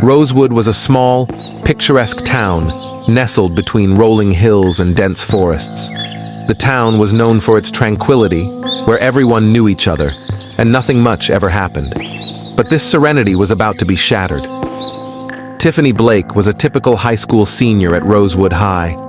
Rosewood was a small, picturesque town nestled between rolling hills and dense forests. The town was known for its tranquility, where everyone knew each other, and nothing much ever happened. But this serenity was about to be shattered. Tiffany Blake was a typical high school senior at Rosewood High.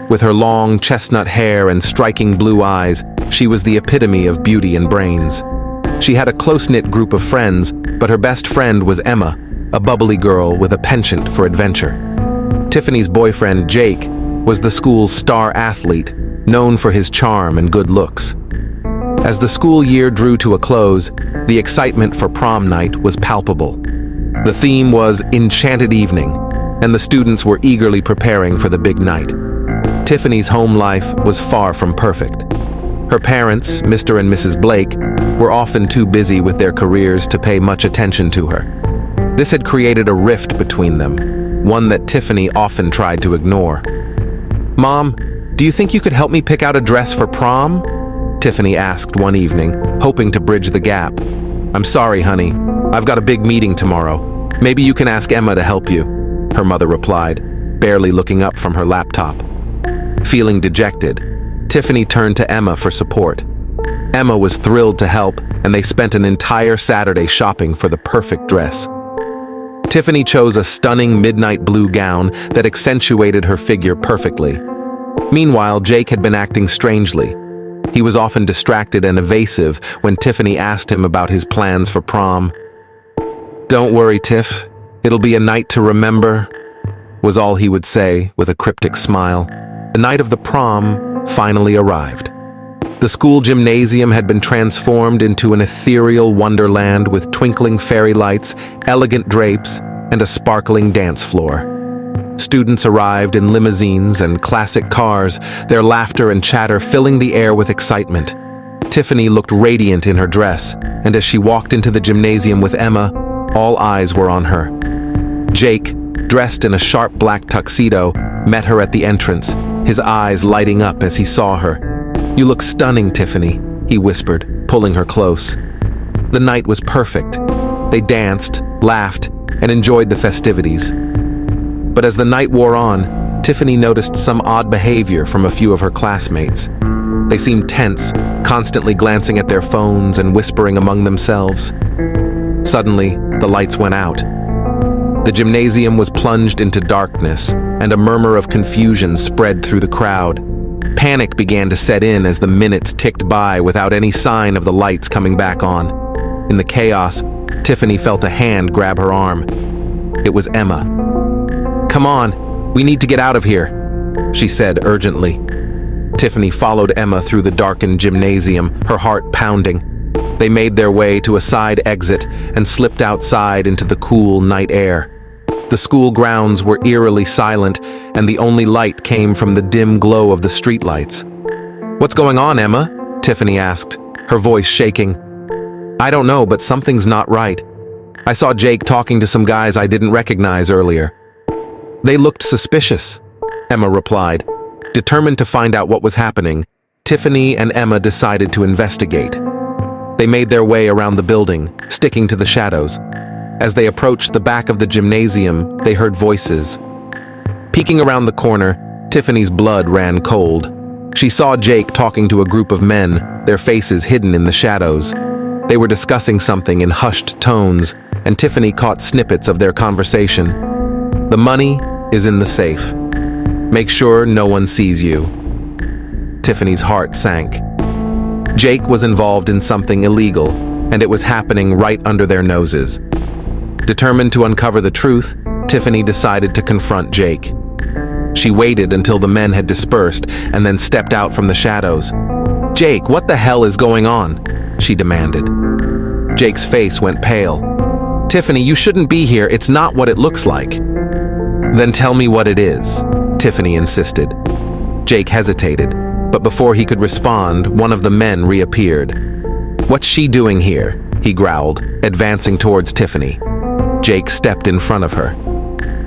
With her long chestnut hair and striking blue eyes, she was the epitome of beauty and brains. She had a close-knit group of friends, but her best friend was Emma, a bubbly girl with a penchant for adventure. Tiffany's boyfriend, Jake, was the school's star athlete, known for his charm and good looks. As the school year drew to a close, the excitement for prom night was palpable. The theme was Enchanted Evening, and the students were eagerly preparing for the big night. Tiffany's home life was far from perfect. Her parents, Mr. and Mrs. Blake, were often too busy with their careers to pay much attention to her. This had created a rift between them, one that Tiffany often tried to ignore. "Mom, do you think you could help me pick out a dress for prom?" Tiffany asked one evening, hoping to bridge the gap. "I'm sorry, honey. I've got a big meeting tomorrow. Maybe you can ask Emma to help you," her mother replied, barely looking up from her laptop. Feeling dejected, Tiffany turned to Emma for support. Emma was thrilled to help, and they spent an entire Saturday shopping for the perfect dress. Tiffany chose a stunning midnight blue gown that accentuated her figure perfectly. Meanwhile, Jake had been acting strangely. He was often distracted and evasive when Tiffany asked him about his plans for prom. "Don't worry, Tiff. It'll be a night to remember," was all he would say with a cryptic smile. The night of the prom finally arrived. The school gymnasium had been transformed into an ethereal wonderland with twinkling fairy lights, elegant drapes, and a sparkling dance floor. Students arrived in limousines and classic cars, their laughter and chatter filling the air with excitement. Tiffany looked radiant in her dress, and as she walked into the gymnasium with Emma, all eyes were on her. Jake, dressed in a sharp black tuxedo, met her at the entrance, his eyes lighting up as he saw her. "You look stunning, Tiffany," he whispered, pulling her close. The night was perfect. They danced, laughed, and enjoyed the festivities. But as the night wore on, Tiffany noticed some odd behavior from a few of her classmates. They seemed tense, constantly glancing at their phones and whispering among themselves. Suddenly, the lights went out. The gymnasium was plunged into darkness, and a murmur of confusion spread through the crowd. Panic began to set in as the minutes ticked by without any sign of the lights coming back on. In the chaos, Tiffany felt a hand grab her arm. It was Emma. "Come on, we need to get out of here," she said urgently. Tiffany followed Emma through the darkened gymnasium, her heart pounding. They made their way to a side exit and slipped outside into the cool night air. The school grounds were eerily silent, and the only light came from the dim glow of the streetlights. "What's going on, Emma?" Tiffany asked, her voice shaking. "I don't know, but something's not right. I saw Jake talking to some guys I didn't recognize earlier." "They looked suspicious," Emma replied. Determined to find out what was happening, Tiffany and Emma decided to investigate. They made their way around the building, sticking to the shadows. As they approached the back of the gymnasium, they heard voices. Peeking around the corner, Tiffany's blood ran cold. She saw Jake talking to a group of men, their faces hidden in the shadows. They were discussing something in hushed tones, and Tiffany caught snippets of their conversation. "The money is in the safe. Make sure no one sees you." Tiffany's heart sank. Jake was involved in something illegal, and it was happening right under their noses. Determined to uncover the truth, Tiffany decided to confront Jake. She waited until the men had dispersed and then stepped out from the shadows. "Jake, what the hell is going on?" she demanded. Jake's face went pale. "Tiffany, you shouldn't be here. It's not what it looks like." "Then tell me what it is," Tiffany insisted. Jake hesitated, but before he could respond, one of the men reappeared. "What's she doing here?" he growled, advancing towards Tiffany. Jake stepped in front of her.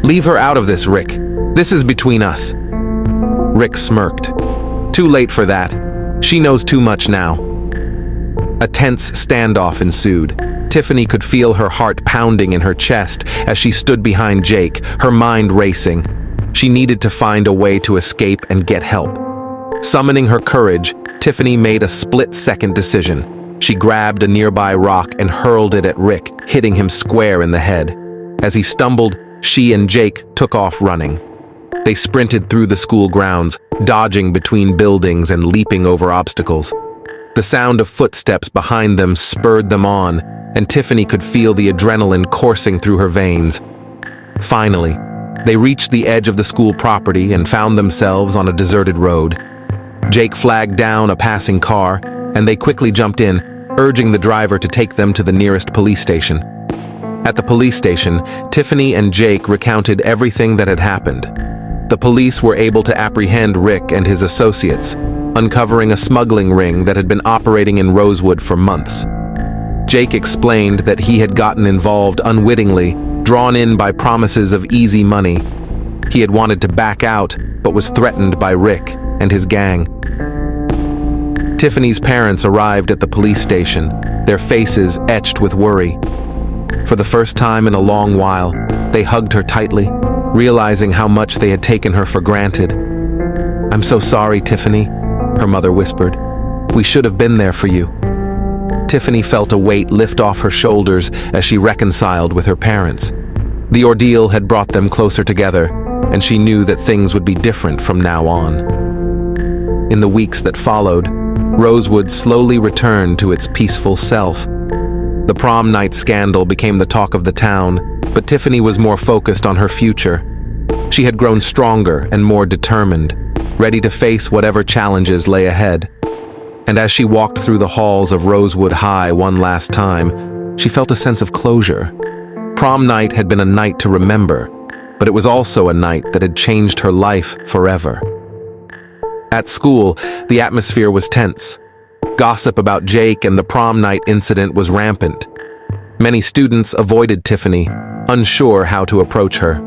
"Leave her out of this, Rick. This is between us." Rick smirked. "Too late for that. She knows too much now." A tense standoff ensued. Tiffany could feel her heart pounding in her chest as she stood behind Jake, her mind racing. She needed to find a way to escape and get help. Summoning her courage, Tiffany made a split-second decision. She grabbed a nearby rock and hurled it at Rick, hitting him square in the head. As he stumbled, she and Jake took off running. They sprinted through the school grounds, dodging between buildings and leaping over obstacles. The sound of footsteps behind them spurred them on, and Tiffany could feel the adrenaline coursing through her veins. Finally, they reached the edge of the school property and found themselves on a deserted road. Jake flagged down a passing car, and they quickly jumped in, urging the driver to take them to the nearest police station. At the police station, Tiffany and Jake recounted everything that had happened. The police were able to apprehend Rick and his associates, uncovering a smuggling ring that had been operating in Rosewood for months. Jake explained that he had gotten involved unwittingly, drawn in by promises of easy money. He had wanted to back out, but was threatened by Rick and his gang. Tiffany's parents arrived at the police station, their faces etched with worry. For the first time in a long while, they hugged her tightly, realizing how much they had taken her for granted. "I'm so sorry, Tiffany," her mother whispered. "We should have been there for you." Tiffany felt a weight lift off her shoulders as she reconciled with her parents. The ordeal had brought them closer together, and she knew that things would be different from now on. In the weeks that followed, Rosewood slowly returned to its peaceful self. The prom night scandal became the talk of the town, but Tiffany was more focused on her future. She had grown stronger and more determined, ready to face whatever challenges lay ahead. And as she walked through the halls of Rosewood High one last time, she felt a sense of closure. Prom night had been a night to remember, but it was also a night that had changed her life forever. At school, the atmosphere was tense. Gossip about Jake and the prom night incident was rampant. Many students avoided Tiffany, unsure how to approach her.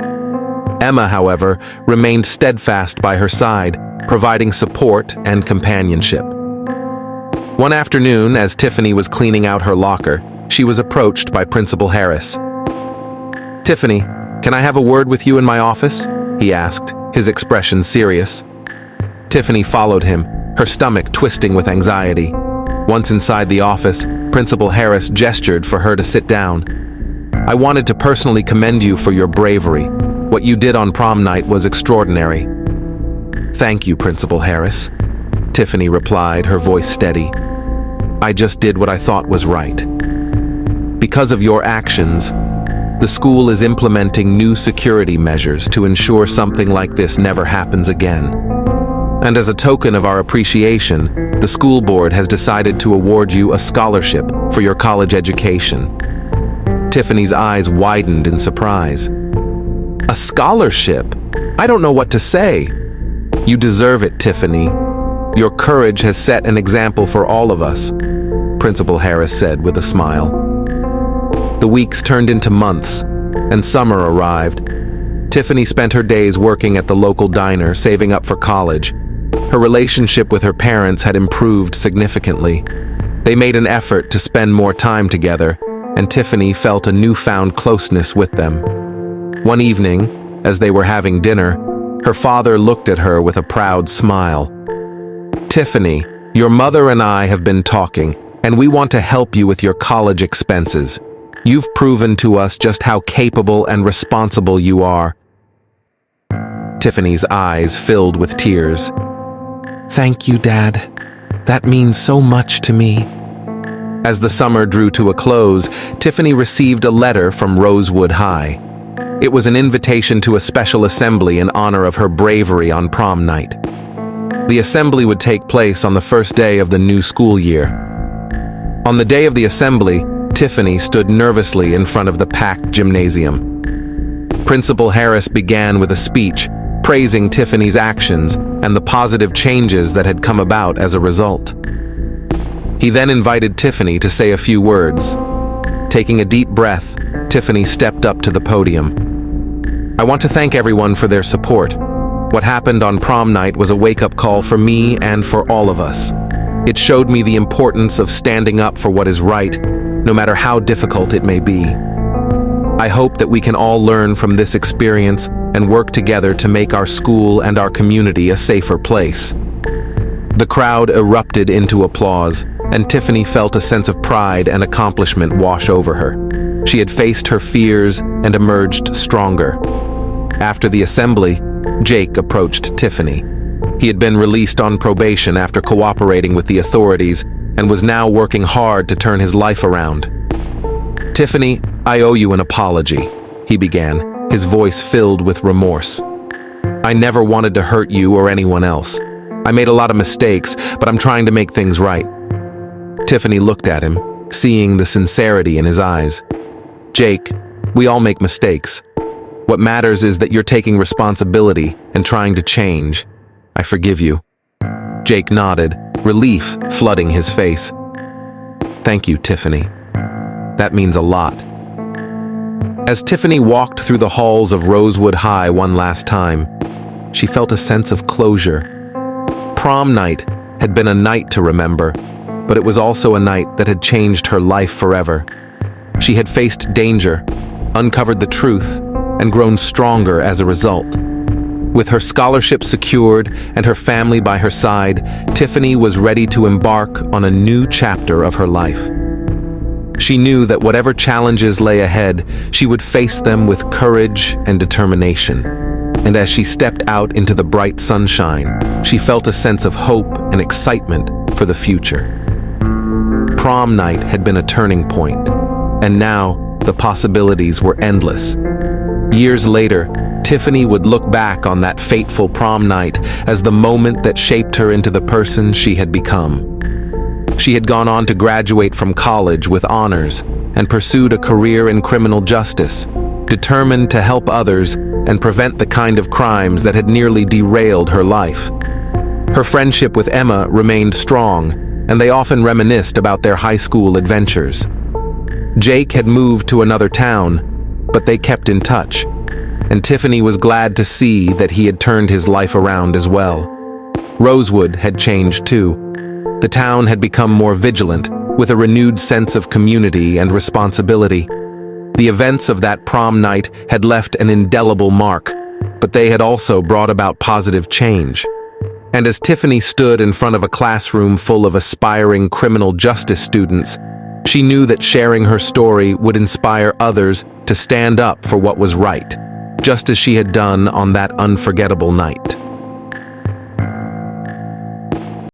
Emma, however, remained steadfast by her side, providing support and companionship. One afternoon, as Tiffany was cleaning out her locker, she was approached by Principal Harris. "Tiffany, can I have a word with you in my office?" he asked, his expression serious. Tiffany followed him, her stomach twisting with anxiety. Once inside the office, Principal Harris gestured for her to sit down. "I wanted to personally commend you for your bravery. What you did on prom night was extraordinary." "Thank you, Principal Harris," Tiffany replied, her voice steady. "I just did what I thought was right. Because of your actions, the school is implementing new security measures to ensure something like this never happens again. And as a token of our appreciation, the school board has decided to award you a scholarship for your college education." Tiffany's eyes widened in surprise. "A scholarship? I don't know what to say." "You deserve it, Tiffany. Your courage has set an example for all of us," Principal Harris said with a smile. The weeks turned into months, and summer arrived. Tiffany spent her days working at the local diner, saving up for college. Her relationship with her parents had improved significantly. They made an effort to spend more time together, and Tiffany felt a newfound closeness with them. One evening, as they were having dinner, her father looked at her with a proud smile. "Tiffany, your mother and I have been talking, and we want to help you with your college expenses. You've proven to us just how capable and responsible you are." Tiffany's eyes filled with tears. "Thank you, Dad. That means so much to me." As the summer drew to a close, Tiffany received a letter from Rosewood High. It was an invitation to a special assembly in honor of her bravery on prom night. The assembly would take place on the first day of the new school year. On the day of the assembly, Tiffany stood nervously in front of the packed gymnasium. Principal Harris began with a speech, praising Tiffany's actions and the positive changes that had come about as a result. He then invited Tiffany to say a few words. Taking a deep breath, Tiffany stepped up to the podium. "I want to thank everyone for their support. What happened on prom night was a wake-up call for me and for all of us. It showed me the importance of standing up for what is right no matter how difficult it may be. I hope that we can all learn from this experience and work together to make our school and our community a safer place. The crowd erupted into applause, and Tiffany felt a sense of pride and accomplishment wash over her. She had faced her fears and emerged stronger. After the assembly, Jake approached Tiffany. He had been released on probation after cooperating with the authorities and was now working hard to turn his life around. "Tiffany, I owe you an apology," he began, his voice filled with remorse. "I never wanted to hurt you or anyone else. I made a lot of mistakes, but I'm trying to make things right." Tiffany looked at him, seeing the sincerity in his eyes. "Jake, we all make mistakes. What matters is that you're taking responsibility and trying to change. I forgive you." Jake nodded, relief flooding his face. "Thank you, Tiffany. That means a lot." As Tiffany walked through the halls of Rosewood High one last time, she felt a sense of closure. Prom night had been a night to remember, but it was also a night that had changed her life forever. She had faced danger, uncovered the truth, and grown stronger as a result. With her scholarship secured and her family by her side, Tiffany was ready to embark on a new chapter of her life. She knew that whatever challenges lay ahead, she would face them with courage and determination. And as she stepped out into the bright sunshine, she felt a sense of hope and excitement for the future. Prom night had been a turning point, and now the possibilities were endless. Years later, Tiffany would look back on that fateful prom night as the moment that shaped her into the person she had become. She had gone on to graduate from college with honors and pursued a career in criminal justice, determined to help others and prevent the kind of crimes that had nearly derailed her life. Her friendship with Emma remained strong, and they often reminisced about their high school adventures. Jake had moved to another town, but they kept in touch, and Tiffany was glad to see that he had turned his life around as well. Rosewood had changed too. The town had become more vigilant, with a renewed sense of community and responsibility. The events of that prom night had left an indelible mark, but they had also brought about positive change. And as Tiffany stood in front of a classroom full of aspiring criminal justice students, she knew that sharing her story would inspire others to stand up for what was right, just as she had done on that unforgettable night.